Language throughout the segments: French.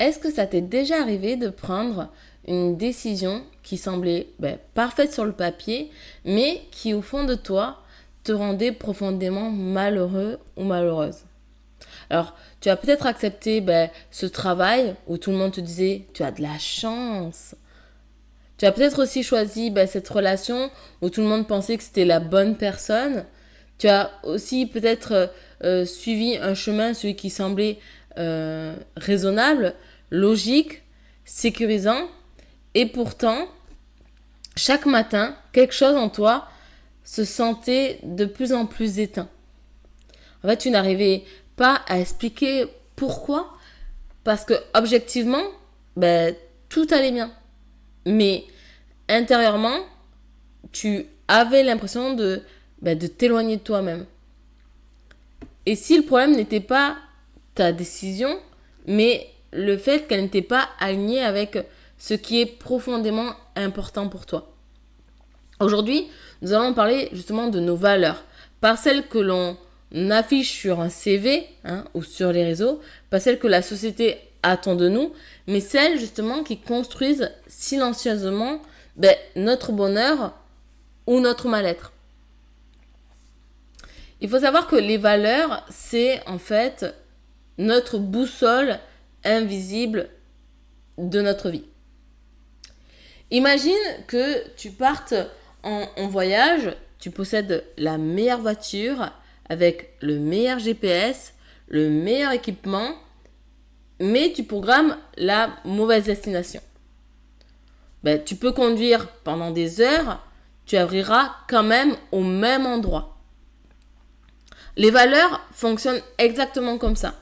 Est-ce que ça t'est déjà arrivé de prendre une décision qui semblait parfaite sur le papier, mais qui au fond de toi te rendait profondément malheureux ou malheureuse? Alors, tu as peut-être accepté ce travail où tout le monde te disait tu as de la chance. Tu as peut-être aussi choisi cette relation où tout le monde pensait que c'était la bonne personne. Tu as aussi peut-être suivi un chemin, celui qui semblait raisonnable, logique, sécurisant. Et pourtant, chaque matin, quelque chose en toi se sentait de plus en plus éteint. En fait, tu n'arrivais pas à expliquer pourquoi, parce que objectivement, tout allait bien. Mais intérieurement, tu avais l'impression de t'éloigner de toi-même. Et si le problème n'était pas ta décision, mais le fait qu'elle n'était pas alignée avec ce qui est profondément important pour toi. Aujourd'hui, nous allons parler justement de nos valeurs. Pas celles que l'on affiche sur un CV ou sur les réseaux, pas celles que la société attend de nous, mais celles justement qui construisent silencieusement notre bonheur ou notre mal-être. Il faut savoir que les valeurs, c'est en fait notre boussole invisible de notre vie. Imagine que tu partes en voyage, tu possèdes la meilleure voiture avec le meilleur GPS, le meilleur équipement, mais tu programmes la mauvaise destination. Tu peux conduire pendant des heures, tu arriveras quand même au même endroit. Les valeurs fonctionnent exactement comme ça.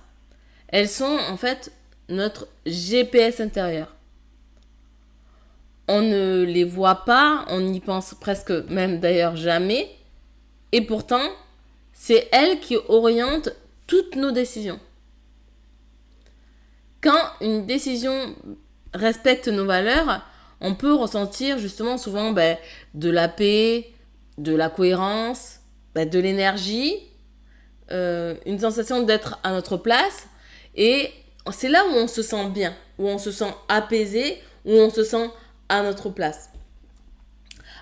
Elles sont en fait notre GPS intérieur. On ne les voit pas, on n'y pense presque même d'ailleurs jamais. Et pourtant, c'est elles qui orientent toutes nos décisions. Quand une décision respecte nos valeurs, on peut ressentir justement souvent de la paix, de la cohérence, de l'énergie, une sensation d'être à notre place. Et c'est là où on se sent bien, où on se sent apaisé, où on se sent à notre place.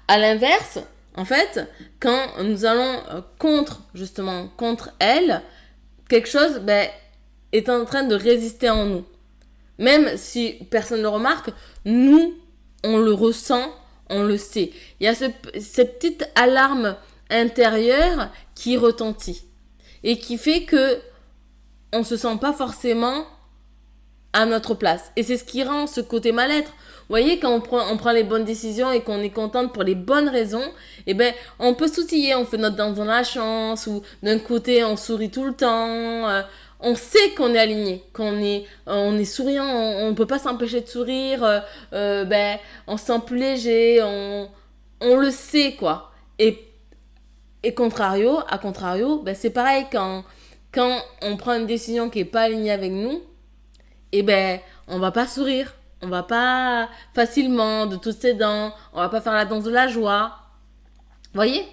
À l'inverse, en fait, quand nous allons contre elle, quelque chose est en train de résister en nous. Même si personne ne le remarque, nous, on le ressent, on le sait. Il y a cette petite alarme intérieure qui retentit et qui fait que on se sent pas forcément à notre place. Et c'est ce qui rend ce côté mal-être. Vous voyez, quand on prend les bonnes décisions et qu'on est contente pour les bonnes raisons, on peut s'outiller, on fait notre danse dans la chance, ou d'un côté, on sourit tout le temps. On sait qu'on est aligné, qu'on on est souriant, on ne peut pas s'empêcher de sourire, on se sent plus léger, on le sait, quoi. Et à contrario, c'est pareil, quand on prend une décision qui n'est pas alignée avec nous, on va pas sourire, on va pas facilement de toutes ses dents, on va pas faire la danse de la joie. Voyez ?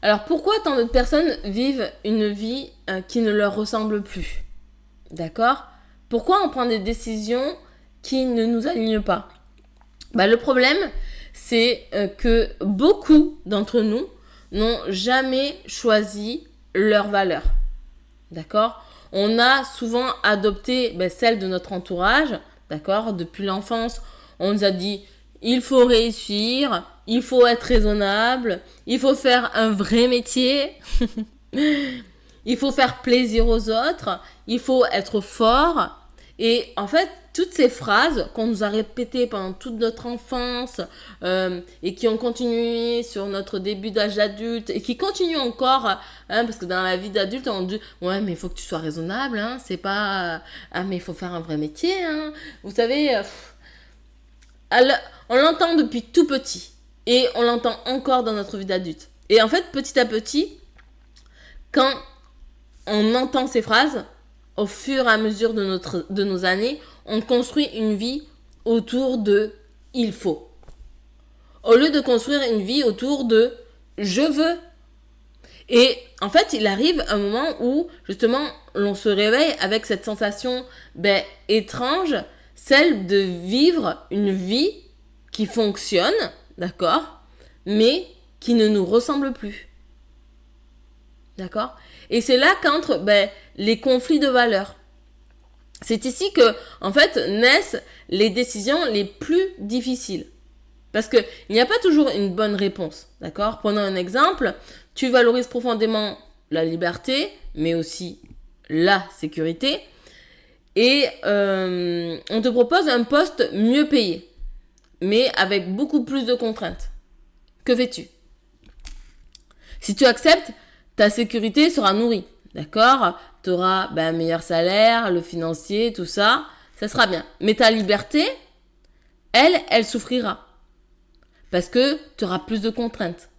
Alors pourquoi tant de personnes vivent une vie qui ne leur ressemble plus ? D'accord ? Pourquoi on prend des décisions qui ne nous alignent pas ? Le problème, c'est que beaucoup d'entre nous n'ont jamais choisi leurs valeurs. D'accord ? On a souvent adopté celle de notre entourage, d'accord ? Depuis l'enfance, on nous a dit il faut réussir, il faut être raisonnable, il faut faire un vrai métier, il faut faire plaisir aux autres, il faut être fort. Et en fait, toutes ces phrases qu'on nous a répétées pendant toute notre enfance et qui ont continué sur notre début d'âge adulte et qui continuent encore, parce que dans la vie d'adulte, on dit « Ouais, mais il faut que tu sois raisonnable, c'est pas... Ah, mais il faut faire un vrai métier, Vous savez, on l'entend depuis tout petit et on l'entend encore dans notre vie d'adulte. Et en fait, petit à petit, quand on entend ces phrases, au fur et à mesure de nos années, on construit une vie autour de « il faut ». Au lieu de construire une vie autour de « je veux ». Et en fait, il arrive un moment où, justement, l'on se réveille avec cette sensation étrange, celle de vivre une vie qui fonctionne, d'accord, mais qui ne nous ressemble plus. D'accord? Et c'est là qu'entrent les conflits de valeurs. C'est ici que, en fait, naissent les décisions les plus difficiles. Parce qu'il n'y a pas toujours une bonne réponse. D'accord? Prenons un exemple. Tu valorises profondément la liberté, mais aussi la sécurité. Et on te propose un poste mieux payé, mais avec beaucoup plus de contraintes. Que fais-tu? Si tu acceptes, ta sécurité sera nourrie. D'accord? Tu auras un meilleur salaire, le financier, tout ça. Ça sera bien. Mais ta liberté, elle souffrira. Parce que tu auras plus de contraintes.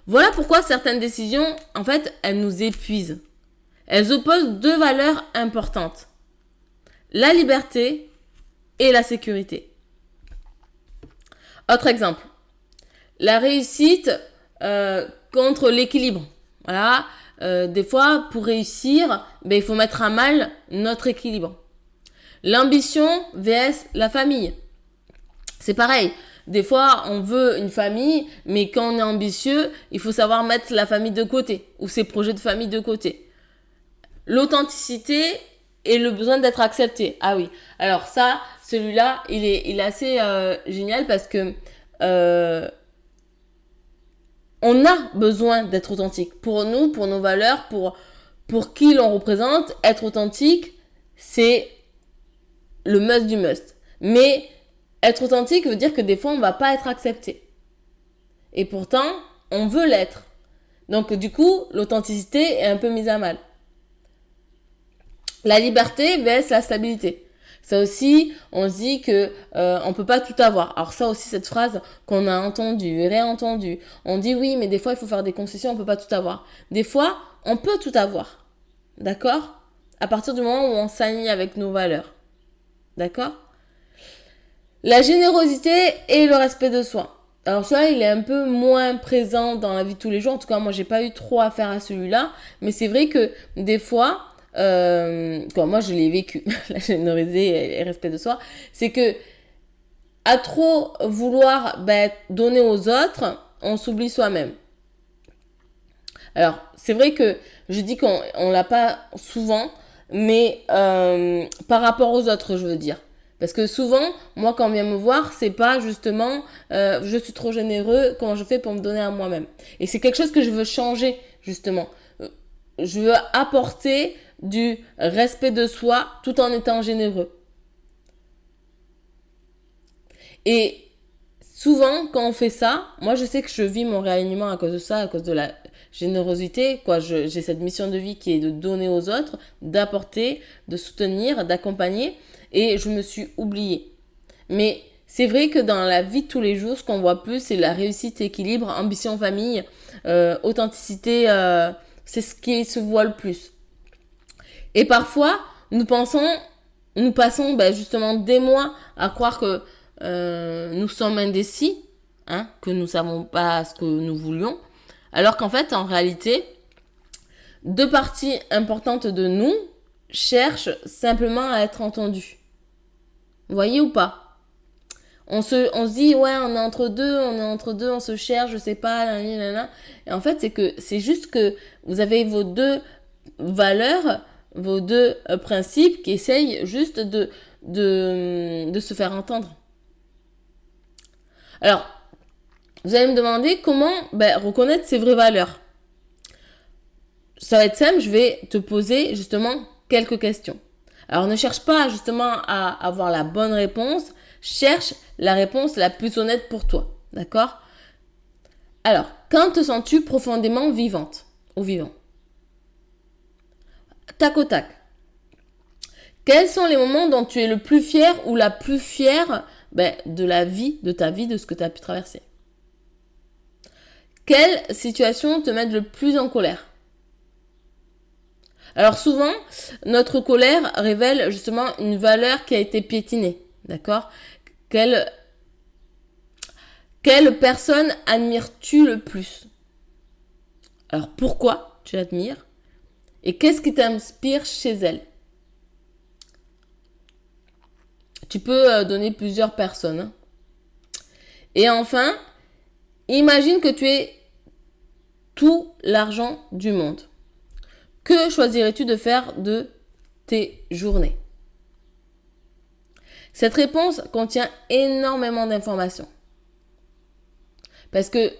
Voilà pourquoi certaines décisions, en fait, elles nous épuisent. Elles opposent deux valeurs importantes. La liberté et la sécurité. Autre exemple. La réussite contre l'équilibre. Voilà. Des fois, pour réussir, il faut mettre à mal notre équilibre. L'ambition vs la famille. C'est pareil. Des fois, on veut une famille, mais quand on est ambitieux, il faut savoir mettre la famille de côté ou ses projets de famille de côté. L'authenticité et le besoin d'être accepté. Ah oui. Alors ça, celui-là, il est assez génial parce que on a besoin d'être authentique. Pour nous, pour nos valeurs, pour qui l'on représente, être authentique, c'est le must du must. Mais être authentique veut dire que des fois, on ne va pas être accepté. Et pourtant, on veut l'être. Donc, du coup, l'authenticité est un peu mise à mal. La liberté vs la stabilité. Ça aussi, on se dit que on peut pas tout avoir. Alors ça aussi, cette phrase qu'on a entendue, réentendue. On dit oui, mais des fois, il faut faire des concessions, on peut pas tout avoir. Des fois, on peut tout avoir. D'accord? À partir du moment où on s'aligne avec nos valeurs. D'accord? La générosité et le respect de soi. Alors ça, il est un peu moins présent dans la vie de tous les jours. En tout cas, moi, j'ai pas eu trop affaire à celui-là. Mais c'est vrai que des fois, moi, je l'ai vécu, la générosité et le respect de soi. C'est que à trop vouloir donner aux autres, on s'oublie soi-même. Alors, c'est vrai que je dis qu'on l'a pas souvent, mais par rapport aux autres, je veux dire. Parce que souvent, moi, quand on vient me voir, c'est pas justement je suis trop généreux, comment je fais pour me donner à moi-même. Et c'est quelque chose que je veux changer, justement. Je veux apporter du respect de soi tout en étant généreux. Et souvent, quand on fait ça, moi, je sais que je vis mon réalignement à cause de ça, à cause de la générosité. J'ai cette mission de vie qui est de donner aux autres, d'apporter, de soutenir, d'accompagner. Et je me suis oubliée. Mais c'est vrai que dans la vie de tous les jours, ce qu'on voit plus, c'est la réussite, équilibre, ambition, famille, authenticité. C'est ce qui se voit le plus. Et parfois, nous passons justement des mois à croire que nous sommes indécis, que nous ne savons pas ce que nous voulions, alors qu'en fait, en réalité, deux parties importantes de nous cherchent simplement à être entendues. Vous voyez ou pas? On se dit, ouais, on est entre deux, on se cherche, je sais pas, nanana. Et en fait, c'est juste que vous avez vos deux valeurs, vos deux principes qui essayent juste de se faire entendre. Alors, vous allez me demander comment reconnaître ses vraies valeurs. Ça va être simple, je vais te poser justement quelques questions. Alors, ne cherche pas justement à avoir la bonne réponse, cherche la réponse la plus honnête pour toi, d'accord? Alors, quand te sens-tu profondément vivante ou vivant? Tac au tac. Quels sont les moments dont tu es le plus fier ou la plus fière de la vie, de ta vie, de ce que tu as pu traverser? Quelles situations te mettent le plus en colère? Alors souvent, notre colère révèle justement une valeur qui a été piétinée, d'accord? Quelle personne admires-tu le plus? Alors pourquoi tu l'admires et qu'est-ce qui t'inspire chez elle? Tu peux donner plusieurs personnes. Hein. Et enfin, imagine que tu aies tout l'argent du monde. Que choisirais-tu de faire de tes journées? Cette réponse contient énormément d'informations. Parce que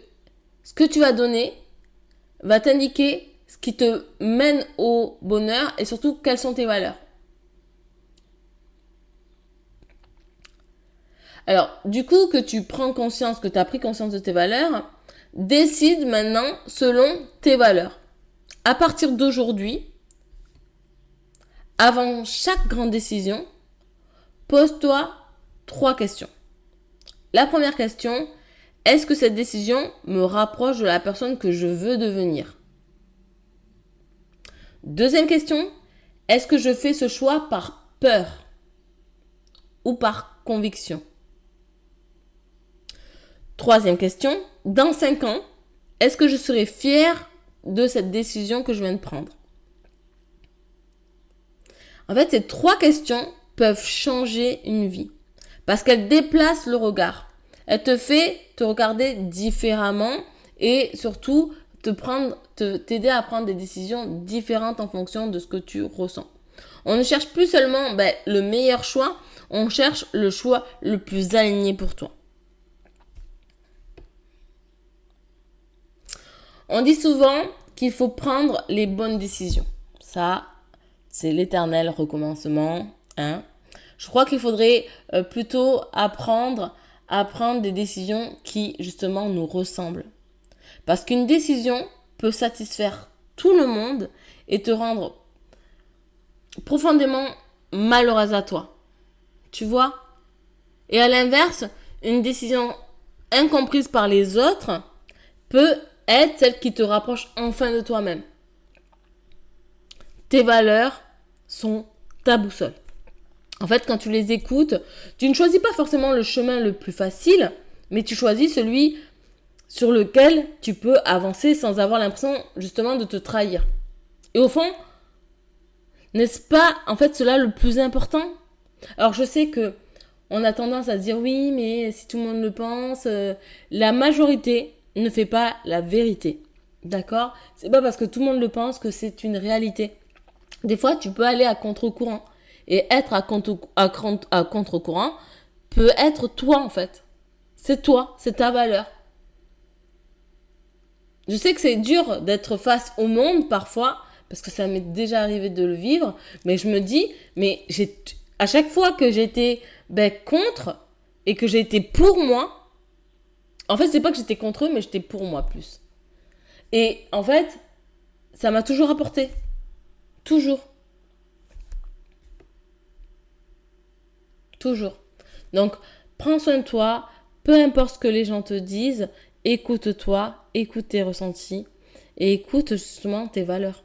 ce que tu vas donner va t'indiquer ce qui te mène au bonheur et surtout quelles sont tes valeurs. Alors, du coup, que tu prends conscience, que tu as pris conscience de tes valeurs, décide maintenant selon tes valeurs. À partir d'aujourd'hui, avant chaque grande décision, pose-toi 3 questions. La première question, est-ce que cette décision me rapproche de la personne que je veux devenir? Deuxième question, est-ce que je fais ce choix par peur ou par conviction? Troisième question, dans 5 ans, est-ce que je serai fière de cette décision que je viens de prendre? En fait, ces 3 questions peuvent changer une vie parce qu'elles déplacent le regard. Elles te font te regarder différemment et surtout t'aider à prendre des décisions différentes en fonction de ce que tu ressens. On ne cherche plus seulement le meilleur choix, on cherche le choix le plus aligné pour toi. On dit souvent qu'il faut prendre les bonnes décisions. Ça, c'est l'éternel recommencement. Hein. Je crois qu'il faudrait plutôt apprendre à prendre des décisions qui, justement, nous ressemblent. Parce qu'une décision peut satisfaire tout le monde et te rendre profondément malheureuse à toi. Tu vois? Et à l'inverse, une décision incomprise par les autres peut être celle qui te rapproche enfin de toi-même. Tes valeurs sont ta boussole. En fait, quand tu les écoutes, tu ne choisis pas forcément le chemin le plus facile, mais tu choisis celui sur lequel tu peux avancer sans avoir l'impression justement de te trahir. Et au fond, n'est-ce pas en fait cela le plus important? Alors je sais que on a tendance à se dire oui, mais si tout le monde le pense, la majorité ne fait pas la vérité. D'accord? C'est pas parce que tout le monde le pense que c'est une réalité. Des fois, tu peux aller à contre-courant. Et être à contre-courant peut être toi, en fait. C'est toi, c'est ta valeur. Je sais que c'est dur d'être face au monde parfois, parce que ça m'est déjà arrivé de le vivre, mais je me dis, à chaque fois que j'étais contre et que j'ai été pour moi, en fait, c'est pas que j'étais contre eux, mais j'étais pour moi plus. Et en fait, ça m'a toujours apporté. Toujours. Toujours. Donc, prends soin de toi, peu importe ce que les gens te disent, écoute-toi, écoute tes ressentis et écoute justement tes valeurs.